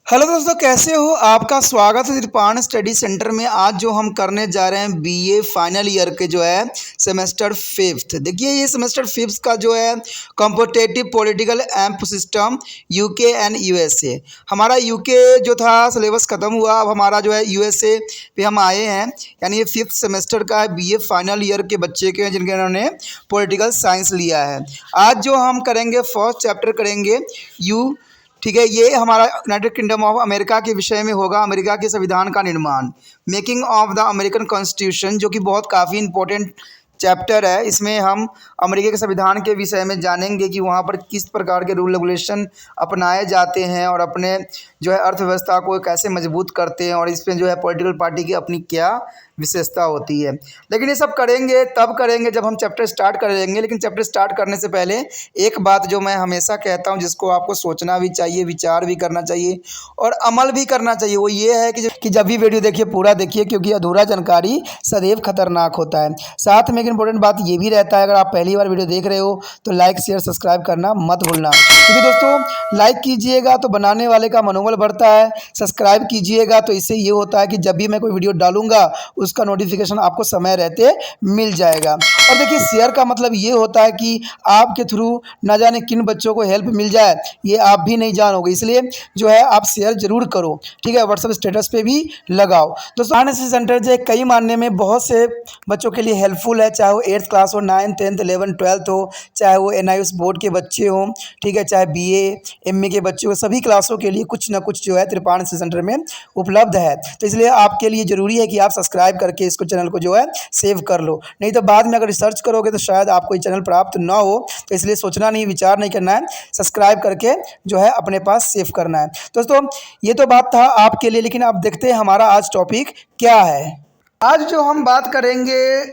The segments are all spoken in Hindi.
हेलो दोस्तों, कैसे हो? आपका स्वागत है त्रिपाण स्टडी सेंटर में। आज जो हम करने जा रहे हैं बीए फाइनल ईयर के जो है सेमेस्टर फिफ्थ। देखिए, ये सेमेस्टर फिफ्थ का जो है competitive political and system UK and USA. हमारा यूके जो था सिलेबस ख़त्म हुआ, अब हमारा जो है यूएसए पे हम आए हैं। यानी ये फिफ्थ सेमेस्टर का है, बीए फाइनल ईयर के बच्चे के हैं जिनके इन्होंने पॉलिटिकल साइंस लिया है। आज जो हम करेंगे फर्स्ट चैप्टर करेंगे ठीक है। ये हमारा यूनाइटेड किंगडम ऑफ अमेरिका के विषय में होगा। अमेरिका के संविधान का निर्माण, making of the American constitution, जो कि बहुत काफ़ी इंपॉर्टेंट चैप्टर है। इसमें हम अमेरिका के संविधान के विषय में जानेंगे कि वहाँ पर किस प्रकार के रूल रेगुलेशन अपनाए जाते हैं और अपने जो है अर्थव्यवस्था को कैसे मजबूत करते हैं, और इसमें जो है पॉलिटिकल पार्टी की अपनी क्या विशेषता होती है। लेकिन ये सब करेंगे तब करेंगे जब हम चैप्टर स्टार्ट करेंगे। लेकिन चैप्टर स्टार्ट करने से पहले एक बात जो मैं हमेशा कहता हूँ, जिसको आपको सोचना भी चाहिए, विचार भी करना चाहिए और अमल भी करना चाहिए, वो ये है कि जब भी वीडियो देखिए पूरा देखिए, क्योंकि अधूरा जानकारी सदैव खतरनाक होता है। साथ में एक इंपॉर्टेंट बात ये भी रहता है, अगर आप पहली बार वीडियो देख रहे हो तो लाइक शेयर सब्सक्राइब करना मत भूलना। क्योंकि दोस्तों, लाइक कीजिएगा तो बनाने वाले का मनोबल बढ़ता है, सब्सक्राइब कीजिएगा तो इससे ये होता है कि जब भी मैं कोई वीडियो डालूंगा उसका नोटिफिकेशन आपको समय रहते मिल जाएगा। और देखिए, शेयर का मतलब ये होता है कि आपके थ्रू न जाने किन बच्चों को हेल्प मिल जाए, ये आप भी नहीं जानोगे। इसलिए जो है आप शेयर जरूर करो, ठीक है। व्हाट्सएप स्टेटस पे भी लगाओ। दोस्तों, एनएसएस सेंटर जो है कई मानने में बहुत से बच्चों के लिए हेल्पफुल है, चाहे वो 8th क्लास हो, 9th 10th 11th 12th हो, चाहे वो एनआईएस बोर्ड के बच्चे हों, ठीक है, चाहे बीए एमए के बच्चे हो, सभी क्लासों के लिए कुछ ना कुछ जो है त्रिपाण सेंटर में उपलब्ध है। तो इसलिए आपके लिए ज़रूरी है कि आप सब्सक्राइब करके इसको चैनल को जो है सेव कर लो, नहीं तो बाद में अगर रिसर्च करोगे तो शायद आपको ये चैनल प्राप्त ना हो। तो इसलिए सोचना नहीं, विचार नहीं करना है, सब्सक्राइब करके जो है अपने पास सेव करना है। दोस्तों, ये तो बात था आपके लिए, लेकिन अब देखते हैं हमारा आज टॉपिक क्या है। आज जो हम बात करेंगे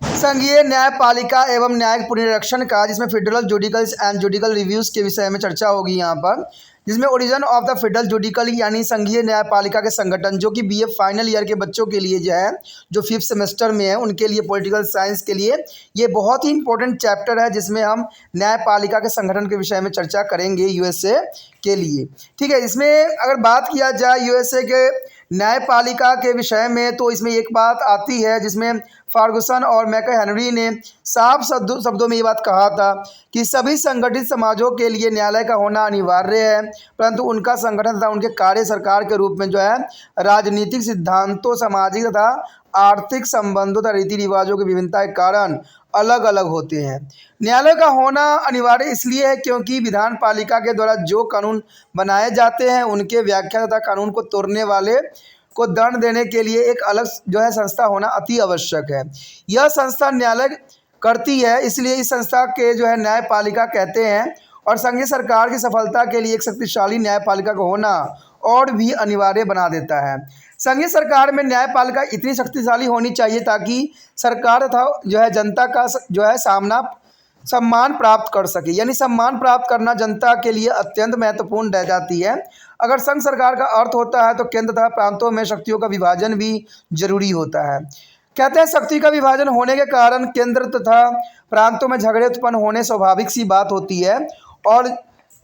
संघीय न्यायपालिका एवं न्यायिक पुनरीक्षण का, जिसमें फेडरल जुडिकल्स एंड जुडिकल रिव्यूज़ के विषय में चर्चा होगी यहाँ पर, जिसमें origin of the federal judicial यानी संघीय न्यायपालिका के संगठन, जो कि बीए फाइनल ईयर के बच्चों के लिए जो है, जो फिफ्थ सेमेस्टर में है, उनके लिए पॉलिटिकल साइंस के लिए ये बहुत ही इंपॉर्टेंट चैप्टर है, जिसमें हम न्यायपालिका के संगठन के विषय में चर्चा करेंगे यूएसए के लिए, ठीक है। इसमें अगर बात किया जाए यूएसए के न्यायपालिका के विषय में, तो इसमें एक बात आती है जिसमें फार्गुसन और मैके हेनरी ने साफ शब्दों में ये बात कहा था कि सभी संगठित समाजों के लिए न्यायालय का होना अनिवार्य है, परंतु उनका संगठन तथा उनके कार्य सरकार के रूप में जो है राजनीतिक सिद्धांतों, सामाजिक तथा आर्थिक संबंधों तथा रीति रिवाजों की विभिन्नता के कारण अलग अलग होते हैं। न्यायालय का होना अनिवार्य इसलिए है क्योंकि विधान पालिका के द्वारा जो कानून बनाए जाते हैं उनके व्याख्या तथा कानून को तोड़ने वाले को दंड देने के लिए एक अलग जो है संस्था होना अति आवश्यक है। यह संस्था न्यायालय करती है, इसलिए इस संस्था के जो है न्यायपालिका कहते हैं। और संघीय सरकार की सफलता के लिए एक शक्तिशाली न्यायपालिका का होना और भी अनिवार्य बना देता है। संघीय सरकार में न्यायपालिका इतनी शक्तिशाली होनी चाहिए ताकि सरकार तथा जो है जनता का जो है सम्मान प्राप्त कर सके। यानी सम्मान प्राप्त करना जनता के लिए अत्यंत महत्वपूर्ण रह जाती है। अगर संघ सरकार का अर्थ होता है तो केंद्र तथा प्रांतों में शक्तियों का विभाजन भी जरूरी होता है। कहते हैं शक्ति का विभाजन होने के कारण केंद्र तथा प्रांतों में झगड़े उत्पन्न होने स्वाभाविक सी बात होती है, और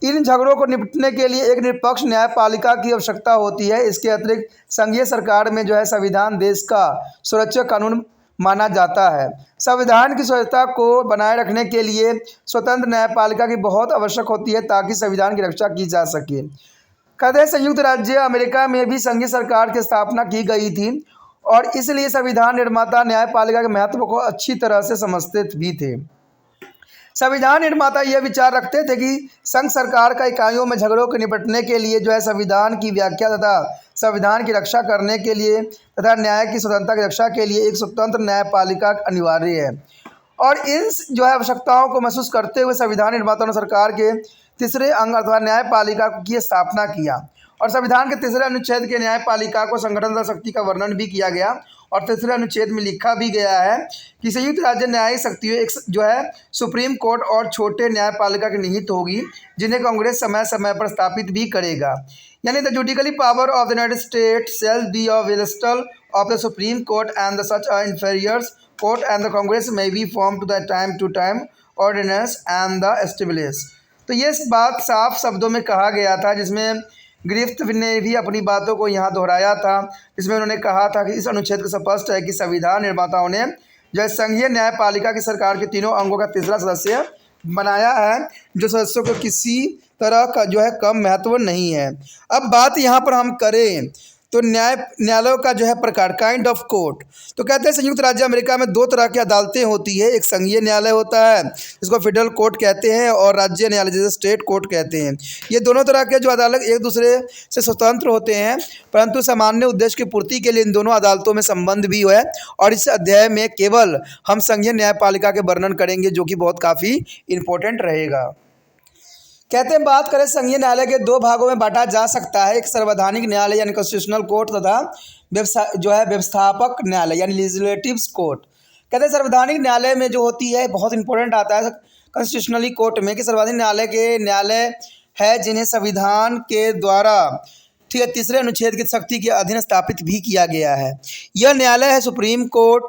इन झगड़ों को निपटने के लिए एक निष्पक्ष न्यायपालिका की आवश्यकता होती है। इसके अतिरिक्त संघीय सरकार में जो है संविधान देश का सुरक्षा कानून माना जाता है। संविधान की स्वच्छता को बनाए रखने के लिए स्वतंत्र न्यायपालिका की बहुत आवश्यक होती है ताकि संविधान की रक्षा की जा सके। कहते हैं संयुक्त राज्य अमेरिका में भी संघीय सरकार की स्थापना की गई थी, और इसलिए संविधान निर्माता न्यायपालिका के महत्व को अच्छी तरह से समझते भी थे। संविधान निर्माता यह विचार रखते थे कि संघ सरकार का इकाइयों में झगड़ों के निपटने के लिए जो है संविधान की व्याख्या तथा संविधान की रक्षा करने के लिए तथा न्याय की स्वतंत्रता की रक्षा के लिए एक स्वतंत्र न्यायपालिका अनिवार्य है। और इन जो है आवश्यकताओं को महसूस करते हुए संविधान निर्माता ने सरकार के तीसरे अंग अथवा न्यायपालिका की स्थापना किया। और संविधान के तीसरे अनुच्छेद के न्यायपालिका को संगठन तथा शक्ति का वर्णन भी किया गया, और तीसरे अनुच्छेद में लिखा भी गया है कि संयुक्त राज्य न्यायिक शक्तियों एक जो है सुप्रीम कोर्ट और छोटे न्यायपालिका की निहित होगी, जिन्हें कांग्रेस समय समय पर स्थापित भी करेगा। यानी the judicially power of the United State shall be of vestal of the supreme court and the such inferiors court and the congress may be form to time ordinance and the establish. तो ये बात साफ शब्दों में कहा गया था, जिसमें गिरफ्त ने भी अपनी बातों को यहाँ दोहराया था। इसमें उन्होंने कहा था कि इस अनुच्छेद को स्पष्ट है कि संविधान निर्माताओं ने जो संघीय न्यायपालिका की सरकार के तीनों अंगों का तीसरा सदस्य बनाया है, जो सदस्यों को किसी तरह का जो है कम महत्व नहीं है। अब बात यहाँ पर हम करें तो न्यायालयों का जो है प्रकार, काइंड ऑफ कोर्ट, तो कहते हैं संयुक्त राज्य अमेरिका में दो तरह की अदालतें होती है। एक संघीय न्यायालय होता है जिसको फेडरल कोर्ट कहते हैं, और राज्य न्यायालय जिसे स्टेट कोर्ट कहते हैं। ये दोनों तरह के जो अदालत एक दूसरे से स्वतंत्र होते हैं, परंतु सामान्य उद्देश्य की पूर्ति के लिए इन दोनों अदालतों में संबंध भी है। और इस अध्याय में केवल हम संघीय न्यायपालिका के वर्णन करेंगे, जो कि बहुत काफ़ी इंपॉर्टेंट रहेगा। कहते हैं बात करें संघीय न्यायालय के दो भागों में बांटा जा सकता है, एक संवैधानिक न्यायालय यानी कॉन्स्टिट्यूशनल कोर्ट तथा व्यवस्थापक न्यायालय यानी लेजिस्लेटिव कोर्ट। कहते हैं संवैधानिक न्यायालय में जो होती है, बहुत इंपॉर्टेंट आता है कॉन्स्टिट्यूशनली कोर्ट में, कि संवैधानिक न्यायालय के न्यायालय है जिन्हें संविधान के द्वारा ठीक है तीसरे अनुच्छेद की शक्ति के अधीन स्थापित भी किया गया है। यह न्यायालय है सुप्रीम कोर्ट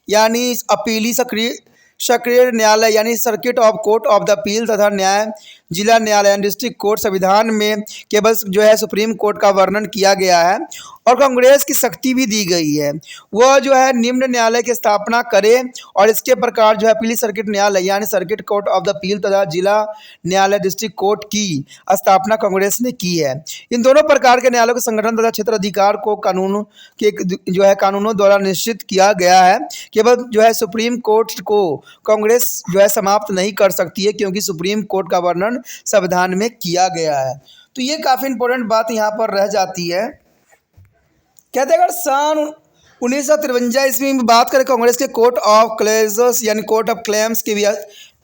यानी अपीली सक्रिय न्यायालय यानी circuit of court of the appeal तथा न्याय जिला न्यायालय यानी डिस्ट्रिक्ट कोर्ट। संविधान में केवल जो है सुप्रीम कोर्ट का वर्णन किया गया है और कांग्रेस की शक्ति भी दी गई है। वह जो है निम्न न्यायालय की स्थापना करे, और इसके प्रकार जो है अपीली सर्किट न्यायालय यानी circuit court of the appeal तथा जिला न्यायालय डिस्ट्रिक्ट कोर्ट की स्थापना कांग्रेस ने की है। इन दोनों प्रकार के न्यायालयों के संगठन तथा क्षेत्र अधिकार को कानूनों द्वारा निश्चित किया गया है। केवल जो है सुप्रीम कोर्ट को कांग्रेस जो है समाप्त नहीं कर सकती है, क्योंकि सुप्रीम कोर्ट का वर्णन संविधान में किया गया है। तो ये काफ़ी इंपॉर्टेंट बात यहाँ पर रह जाती है। कहते हैं अगर सन 1953 ईस्वी में बात करें कांग्रेस के कोर्ट ऑफ क्लेम्स यानी कोर्ट ऑफ क्लेम्स की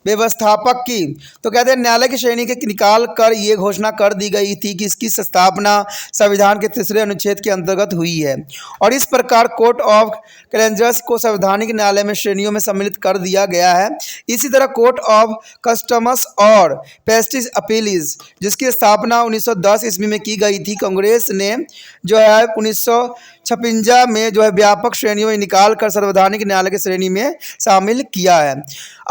व्यवस्थापक की, तो कहते हैं न्यायालय की श्रेणी के निकाल कर ये घोषणा कर दी गई थी कि इसकी स्थापना संविधान के तीसरे अनुच्छेद के अंतर्गत हुई है, और इस प्रकार कोर्ट ऑफ क्लेम्स को संवैधानिक न्यायालय में श्रेणियों में सम्मिलित कर दिया गया है। इसी तरह कोर्ट ऑफ कस्टम्स और पेस्टिस अपील्स जिसकी स्थापना 1910 ईस्वी में की गई थी, कांग्रेस ने जो है 1956 में जो है व्यापक श्रेणियों में निकाल कर संवैधानिक न्यायालय की श्रेणी में शामिल किया है।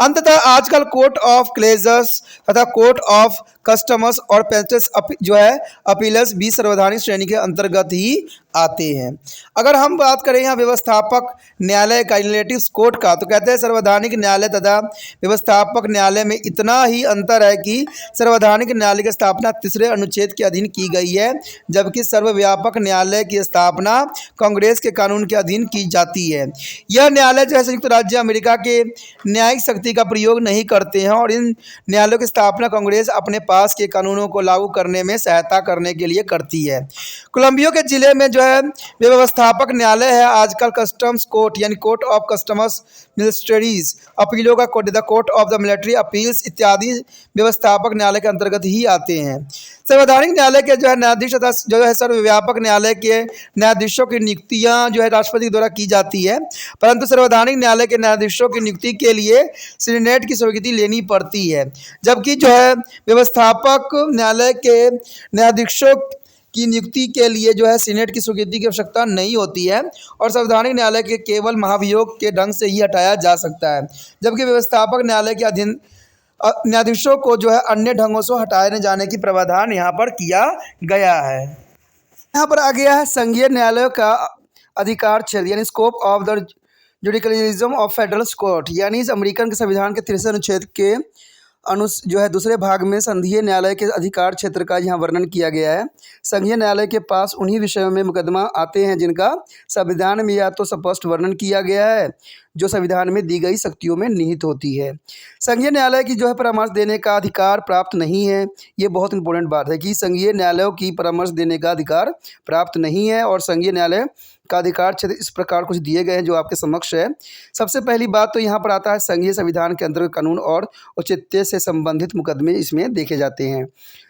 अंततः आजकल कोर्ट ऑफ क्लेम्स तथा कोर्ट ऑफ कस्टम्स और पेस्टिस जो है अपील्स भी संवैधानिक श्रेणी के अंतर्गत ही आते हैं। अगर हम बात करें यहाँ व्यवस्थापक न्यायालय का लेजिस्लेटिव कोर्ट का, तो कहते हैं संवैधानिक न्यायालय तथा व्यवस्थापक न्यायालय में इतना ही अंतर है कि संवैधानिक न्यायालय की स्थापना तीसरे अनुच्छेद के अधीन की गई है, जबकि सर्वव्यापक न्यायालय की स्थापना कांग्रेस के कानून के अधीन की जाती है। यह न्यायालय जो है संयुक्त राज्य अमेरिका के न्यायिक शक्ति का प्रयोग नहीं करते हैं, और इन न्यायालयों की स्थापना कांग्रेस अपने पास के कानूनों को लागू करने में सहायता करने के लिए करती है। कोलंबिया के जिले में जो है व्यवस्थापक न्यायालय है आजकल कस्टम्स कोर्ट यानी कोर्ट ऑफ कस्टम्स मिलिट्रीज अपीलों का court, the court of the military appeals इत्यादि व्यवस्थापक न्यायालय के अंतर्गत ही आते हैं। संवैधानिक न्यायालय के जो है न्यायाधीश तथा जो है सर्वव्यापक न्यायालय के न्यायाधीशों की नियुक्तियां जो है राष्ट्रपति द्वारा की जाती है, परंतु संवैधानिक न्यायालय के न्यायाधीशों की नियुक्ति के लिए सीनेट की स्वीकृति लेनी पड़ती है, जबकि जो है व्यवस्थापक न्यायालय के न्यायाधीशों की नियुक्ति के लिए जो है सीनेट की स्वीकृति की आवश्यकता नहीं होती है, और संवैधानिक न्यायालय के केवल महाभियोग के ढंग से ही हटाया जा सकता है, जबकि व्यवस्थापक न्यायालय के अधीन न्यायाधीशों को जो है अन्य ढंगों से हटाए जाने की प्रावधान यहाँ पर किया गया है। यहाँ पर आ गया है संघीय न्यायालयों का अधिकार क्षेत्र यानी scope of the judicialism of federal court, यानी अमेरिकन के संविधान के तीसरे अनुच्छेद के जो है दूसरे भाग में संघीय न्यायालय के अधिकार क्षेत्र का यहाँ वर्णन किया गया है। संघीय न्यायालय के पास उन्हीं विषयों में मुकदमा आते हैं जिनका संविधान में या तो स्पष्ट वर्णन किया गया है, जो संविधान में दी गई शक्तियों में निहित होती है। संघीय न्यायालय की जो है परामर्श देने का अधिकार प्राप्त नहीं है। ये बहुत इंपॉर्टेंट बात है कि संघीय न्यायालयों की परामर्श देने का अधिकार प्राप्त नहीं है, और संघीय न्यायालय का अधिकार क्षेत्र इस प्रकार कुछ दिए गए हैं जो आपके समक्ष है। सबसे पहली बात तो यहाँ पर आता है संघीय संविधान के अंतर्गत कानून और औचित्य से संबंधित मुकदमे इसमें देखे जाते हैं।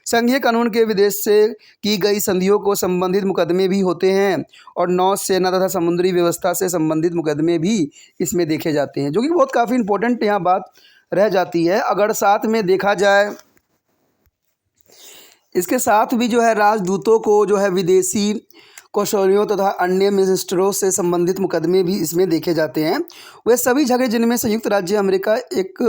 संघीय कानून के विदेश से की गई संधियों को संबंधित मुकदमे भी होते हैं, और नौ सेना तथा समुद्री व्यवस्था से संबंधित मुकदमे भी इसमें देखे जाते हैं, जो कि बहुत काफ़ी इंपॉर्टेंट यहाँ बात रह जाती है। अगर साथ में देखा जाए इसके साथ भी जो है राजदूतों को जो है विदेशी कौशलियों तथा अन्य मिनिस्टरों से संबंधित मुकदमे भी इसमें देखे जाते हैं। वे सभी झगड़े जिनमें संयुक्त राज्य अमेरिका एक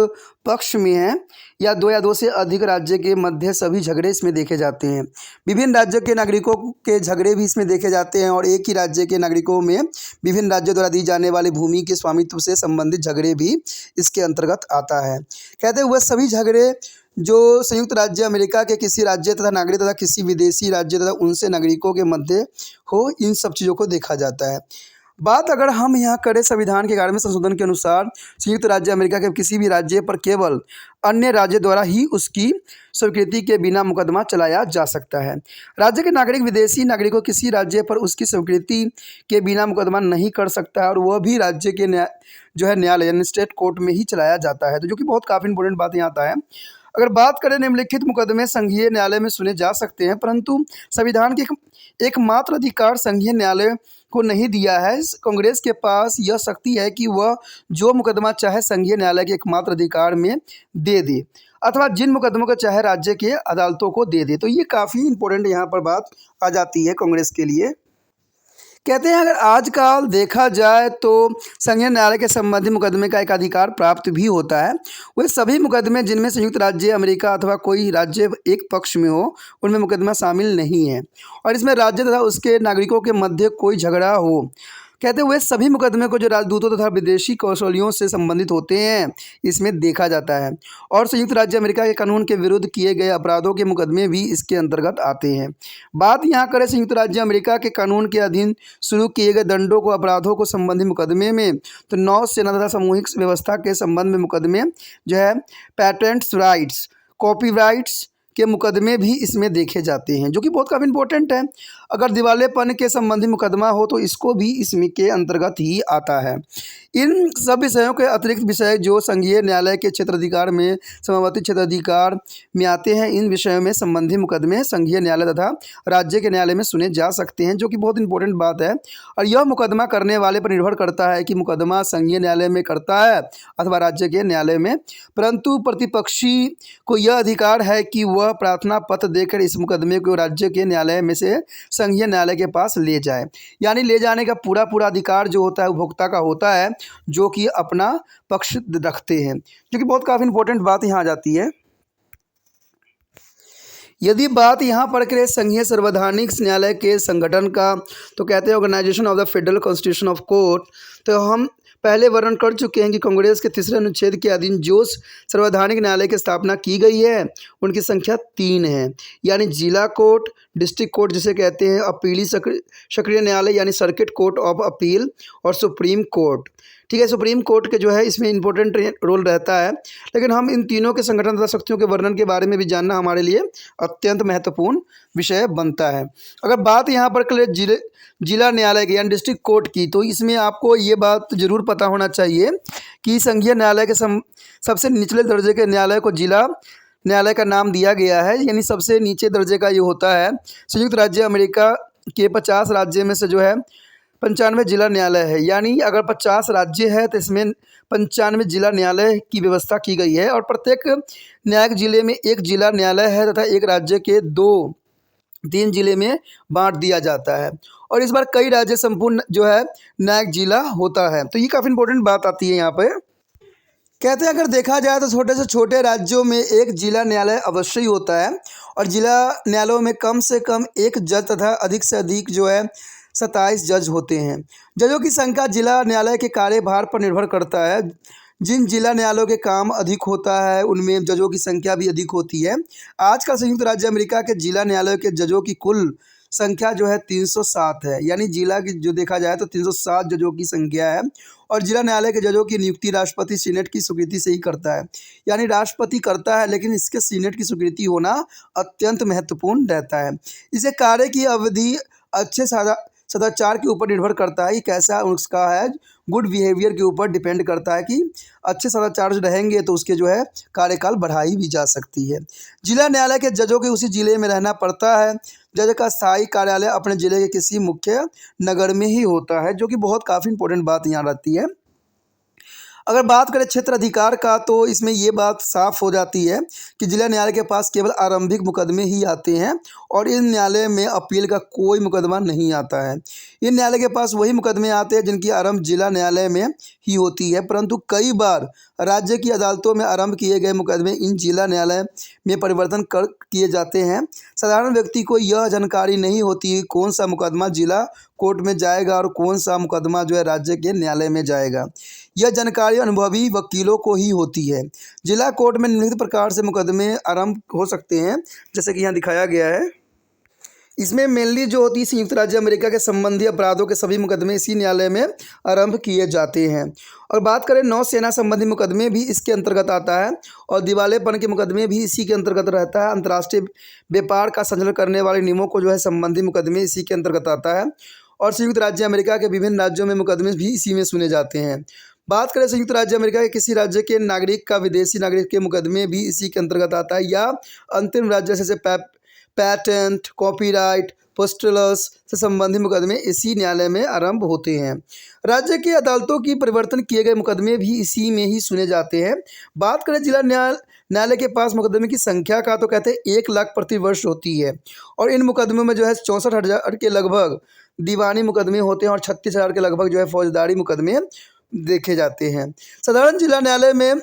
पक्ष में है या दो से अधिक राज्य के मध्य सभी झगड़े इसमें देखे जाते हैं। विभिन्न राज्यों के नागरिकों के झगड़े भी इसमें देखे जाते हैं और एक ही राज्य के नागरिकों में विभिन्न राज्यों द्वारा दी जाने वाली भूमि के स्वामित्व से संबंधित झगड़े भी इसके अंतर्गत आता है। कहते हैं वह सभी झगड़े जो संयुक्त राज्य अमेरिका के किसी राज्य तथा नागरिक तथा किसी विदेशी राज्य तथा उनसे नागरिकों के मध्य हो, इन सब चीज़ों को देखा जाता है। बात अगर हम यहाँ करें संविधान के 11वें संशोधन के अनुसार संयुक्त राज्य अमेरिका के किसी भी राज्य पर केवल अन्य राज्य द्वारा ही उसकी स्वीकृति के बिना मुकदमा चलाया जा सकता है। राज्य के नागरिक विदेशी नागरिकों किसी राज्य पर उसकी स्वीकृति के बिना मुकदमा नहीं कर सकता है और वह भी राज्य के न्यायालय यानी स्टेट कोर्ट में ही चलाया जाता है। तो जो कि बहुत काफ़ी इंपॉर्टेंट बात यहाँ आता है। अगर बात करें निम्नलिखित मुकदमे संघीय न्यायालय में सुने जा सकते हैं, परंतु संविधान के एकमात्र अधिकार संघीय न्यायालय को नहीं दिया है। कांग्रेस के पास यह शक्ति है कि वह जो मुकदमा चाहे संघीय न्यायालय के एकमात्र अधिकार में दे दे अथवा जिन मुकदमों को चाहे राज्य के अदालतों को दे दे। तो ये काफ़ी इंपॉर्टेंट यहाँ पर बात आ जाती है कांग्रेस के लिए। कहते हैं अगर आजकल देखा जाए तो संघीय न्यायालय के संबंधी मुकदमे का एक अधिकार प्राप्त भी होता है। वे सभी मुकदमे जिनमें संयुक्त राज्य अमेरिका अथवा कोई राज्य एक पक्ष में हो, उनमें मुकदमा शामिल नहीं है और इसमें राज्य तथा उसके नागरिकों के मध्य कोई झगड़ा हो। कहते हुए सभी मुकदमे को जो राजदूतों तथा विदेशी कौशलियों से संबंधित होते हैं इसमें देखा जाता है और संयुक्त राज्य अमेरिका के कानून के विरुद्ध किए गए अपराधों के मुकदमे भी इसके अंतर्गत आते हैं। बात यहाँ करें संयुक्त राज्य अमेरिका के कानून के अधीन शुरू किए गए दंडों को अपराधों को संबंधी मुकदमे में, तो नौसेना तथा सामूहिक व्यवस्था के संबंध में मुकदमे जो है पेटेंट्स राइट्स, कॉपीराइट्स के मुकदमे भी इसमें देखे जाते हैं, जो कि बहुत काफ़ी इंपॉर्टेंट है। अगर दिवालेपन के संबंधी मुकदमा हो तो इसको भी इसमें के अंतर्गत ही आता है। इन सब विषयों के अतिरिक्त विषय जो संघीय न्यायालय के क्षेत्राधिकार में समावर्ती क्षेत्राधिकार में आते हैं, इन विषयों में संबंधी मुकदमे संघीय न्यायालय तथा राज्य के न्यायालय में सुने जा सकते हैं, जो कि बहुत इंपॉर्टेंट बात है। और यह मुकदमा करने वाले पर निर्भर करता है कि मुकदमा संघीय न्यायालय में करता है अथवा राज्य के न्यायालय में, परंतु प्रतिपक्षी को यह अधिकार है कि वह प्रार्थना पत्र देकर इस मुकदमे को राज्य के न्यायालय में से संघीय न्यायालय के पास ले जाए। यानी ले जाने का पूरा अधिकार जो होता है उपभोक्ता का होता है, जो कि अपना पक्ष रखते हैं, जो कि बहुत काफ़ी इंपॉर्टेंट बात यहाँ आ जाती है। यदि बात यहाँ पर करें संघीय संवैधानिक न्यायालय के संगठन का, तो कहते हैं organisation of the federal constitution of court. तो हम पहले वर्णन कर चुके हैं कि कांग्रेस के 3रे अनुच्छेद के अधीन जो संवैधानिक न्यायालय की स्थापना की गई है उनकी संख्या 3 है, यानी जिला कोर्ट, डिस्ट्रिक्ट कोर्ट जिसे कहते हैं, अपीली सक्रिय न्यायालय यानी सर्किट कोर्ट ऑफ अपील और सुप्रीम कोर्ट। ठीक है, सुप्रीम कोर्ट के जो है इसमें इंपॉर्टेंट रोल रहता है, लेकिन हम इन तीनों के संगठन तथा शक्तियों के वर्णन के बारे में भी जानना हमारे लिए अत्यंत महत्वपूर्ण विषय बनता है। अगर बात यहाँ पर करें जिला न्यायालय की यानी डिस्ट्रिक्ट कोर्ट की, तो इसमें आपको ये बात जरूर पता होना चाहिए कि संघीय न्यायालय के सबसे निचले दर्जे के न्यायालय को जिला न्यायालय का नाम दिया गया है। यानी सबसे नीचे दर्जे का ये होता है। संयुक्त राज्य अमेरिका के 50 राज्य में से जो है 95 जिला न्यायालय है, यानी अगर 50 राज्य है तो इसमें 95 जिला न्यायालय की व्यवस्था की गई है और प्रत्येक न्यायिक जिले में एक जिला न्यायालय है तथा एक राज्य के 2-3 जिले में बांट दिया जाता है और इस बार कई राज्य संपूर्ण जो है न्यायिक जिला होता है। तो ये काफ़ी इंपॉर्टेंट बात आती है यहाँ पे। कहते हैं अगर देखा जाए तो छोटे से छोटे राज्यों में एक जिला न्यायालय अवश्य ही होता है और जिला न्यायालयों में कम से कम एक जज तथा अधिक से अधिक जो है 27 जज होते हैं। जजों की संख्या जिला न्यायालय के कार्यभार पर निर्भर करता है। जिन जिला न्यायालयों के काम अधिक होता है उनमें जजों की संख्या भी अधिक होती है। आजकल संयुक्त राज्य अमेरिका के जिला न्यायालयों के जजों की कुल संख्या जो है 307 है, यानी जिला की जो देखा जाए तो 307 जजों की संख्या है और जिला न्यायालय के जजों की नियुक्ति राष्ट्रपति सीनेट की स्वीकृति से ही करता है। यानी राष्ट्रपति करता है लेकिन इसके सीनेट की स्वीकृति होना अत्यंत महत्वपूर्ण रहता है। इसे कार्य की अवधि अच्छे सदाचार के ऊपर निर्भर करता है कि कैसा उसका है, गुड बिहेवियर के ऊपर डिपेंड करता है कि अच्छे सदाचार रहेंगे तो उसके जो है कार्यकाल बढ़ाई भी जा सकती है। जिला न्यायालय के जजों के उसी जिले में रहना पड़ता है। जज का स्थायी कार्यालय अपने जिले के किसी मुख्य नगर में ही होता है, जो कि बहुत काफ़ी इंपॉर्टेंट बात यहाँ रहती है। अगर बात करें क्षेत्र अधिकार का तो इसमें ये बात साफ हो जाती है कि जिला न्यायालय के पास केवल आरंभिक मुकदमे ही आते हैं और इन न्यायालय में अपील का कोई मुकदमा नहीं आता है। इन न्यायालय के पास वही मुकदमे आते हैं जिनकी आरंभ जिला न्यायालय में ही होती है, परंतु कई बार राज्य की अदालतों में आरंभ किए गए मुकदमे इन जिला न्यायालय में परिवर्तन कर किए जाते हैं। साधारण व्यक्ति को यह जानकारी नहीं होती कौन सा मुकदमा जिला कोर्ट में जाएगा और कौन सा मुकदमा जो है राज्य के न्यायालय में जाएगा। यह जानकारी अनुभवी वकीलों को ही होती है। जिला कोर्ट में निम्नलिखित प्रकार से मुकदमे आरंभ हो सकते हैं, जैसे कि यहाँ दिखाया गया है। इसमें मेनली जो होती है संयुक्त राज्य अमेरिका के संबंधी अपराधों के सभी मुकदमे इसी न्यायालय में आरंभ किए जाते हैं। और बात करें नौसेना संबंधी मुकदमे भी इसके अंतर्गत आता है और दिवालेपन के मुकदमे भी इसी के अंतर्गत रहता है। अंतर्राष्ट्रीय व्यापार का संचालन करने वाले नियमों को जो है संबंधी मुकदमे इसी के अंतर्गत आता है और संयुक्त राज्य अमेरिका के विभिन्न राज्यों में मुकदमे भी इसी में सुने जाते हैं। बात करें संयुक्त राज्य अमेरिका के किसी राज्य के नागरिक का विदेशी नागरिक के मुकदमे भी इसी के अंतर्गत आता है या अंतरिम राज्य जैसे पैटेंट, कॉपीराइट, पोस्टल्स से संबंधित मुकदमे इसी न्यायालय में आरंभ होते हैं। राज्य की अदालतों की परिवर्तन किए गए मुकदमे भी इसी में ही सुने जाते हैं। बात करें जिला न्यायालय के पास मुकदमे की संख्या का तो कहते हैं 1 लाख प्रति वर्ष होती है और इन मुकदमों में जो है 64,000 के लगभग दीवानी मुकदमे होते हैं और 36,000 के लगभग जो है फौजदारी मुकदमे देखे जाते हैं। साधारण जिला न्यायालय में